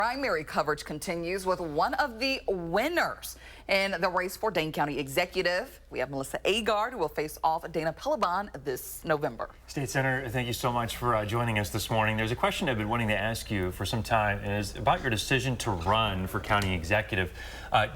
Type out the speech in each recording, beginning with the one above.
Primary coverage continues with one of the winners in the race for Dane County Executive. We have Melissa Agard, who will face off Dana this November. State Senator, thank you so much for joining us this morning. There's a question I've been wanting to ask you for some time, and it's about your decision to run for county executive.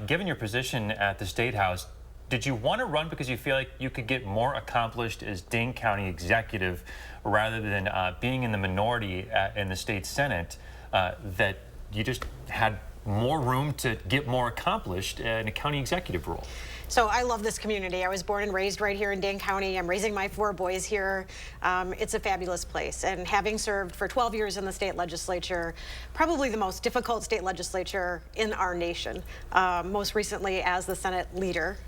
Given your position at the State House, did you want to run because you feel like you could get more accomplished as Dane County executive rather than being in the minority in the state Senate, that you just had more room to get more accomplished in a county executive role? So I love this community. I was born and raised right here in Dane County. I'm raising my 4 boys here. It's a fabulous place. And having served for 12 years in the state legislature, probably the most difficult state legislature in our nation, most recently as the Senate leader,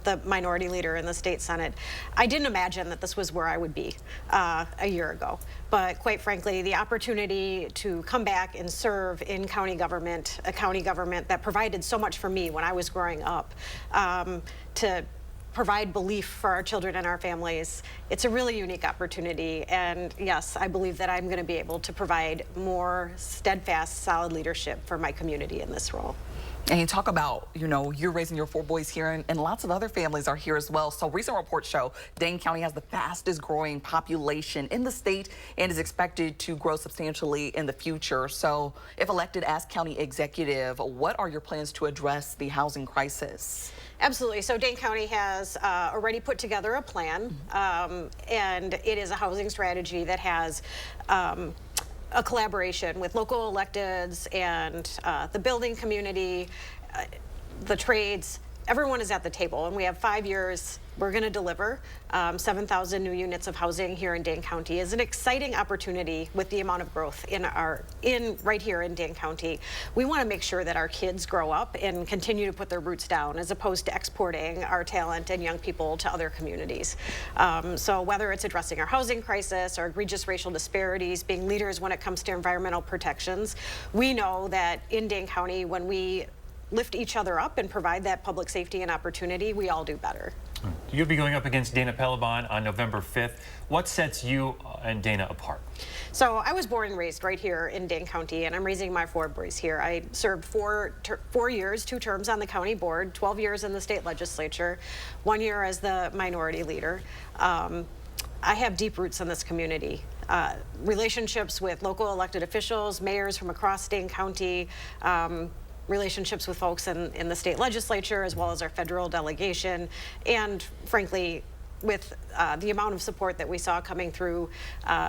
the minority leader in the state Senate, I didn't imagine that this was where I would be a year ago. But quite frankly, the opportunity to come back and serve in county government, a county government that provided so much for me when I was growing up, to provide belief for our children and our families, it's a really unique opportunity. And yes, I believe that I'm going to be able to provide more steadfast, solid leadership for my community in this role. And you talk about, you're raising your 4 boys here, and lots of other families are here as well. So recent reports show Dane County has the fastest growing population in the state and is expected to grow substantially in the future. So if elected as county executive, what are your plans to address the housing crisis? Absolutely. So Dane County has already put together a plan, and it is a housing strategy that has a collaboration with local electeds and the building community, the trades. Everyone is at the table, and we have 5 years. We're going to deliver 7,000 new units of housing here in Dane County. Is an exciting opportunity with the amount of growth right here in Dane County. We want to make sure that our kids grow up and continue to put their roots down, as opposed to exporting our talent and young people to other communities. So whether it's addressing our housing crisis or egregious racial disparities, being leaders when it comes to environmental protections, we know that in Dane County, when we lift each other up and provide that public safety and opportunity, we all do better. You'll be going up against Dana on November 5th. What sets you and Dana apart? So I was born and raised right here in Dane County, and I'm raising my 4 boys here. I served 4 years, 2 terms on the county board, 12 years in the state legislature, 1 year as the minority leader. I have deep roots in this community. Relationships with local elected officials, mayors from across Dane County, relationships with folks in the state legislature, as well as our federal delegation, and frankly, with the amount of support that we saw coming through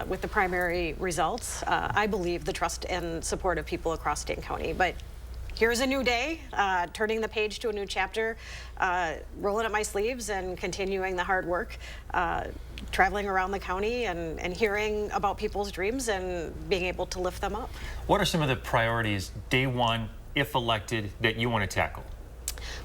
with the primary results, I believe the trust and support of people across Dane County. But here's a new day, turning the page to a new chapter, rolling up my sleeves and continuing the hard work, traveling around the county and hearing about people's dreams and being able to lift them up. What are some of the priorities day one, if elected, that you want to tackle?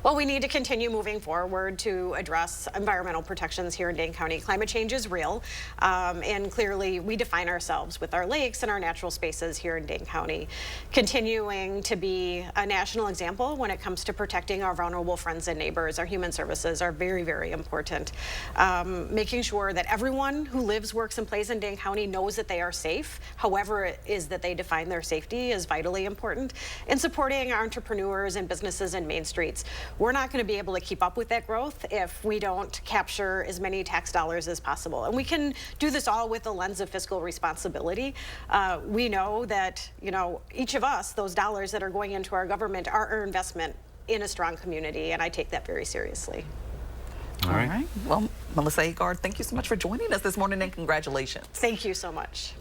Well, we need to continue moving forward to address environmental protections here in Dane County. Climate change is real, and clearly we define ourselves with our lakes and our natural spaces here in Dane County. Continuing to be a national example when it comes to protecting our vulnerable friends and neighbors. Our human services are very, very important. Making sure that everyone who lives, works, and plays in Dane County knows that they are safe, however it is that they define their safety, is vitally important. And supporting our entrepreneurs and businesses in Main Streets. We're not going to be able to keep up with that growth if we don't capture as many tax dollars as possible. And we can do this all with a lens of fiscal responsibility. We know that, each of us, those dollars that are going into our government are our investment in a strong community, and I take that very seriously. All right. Well, Melissa Agard, thank you so much for joining us this morning, and congratulations. Thank you so much.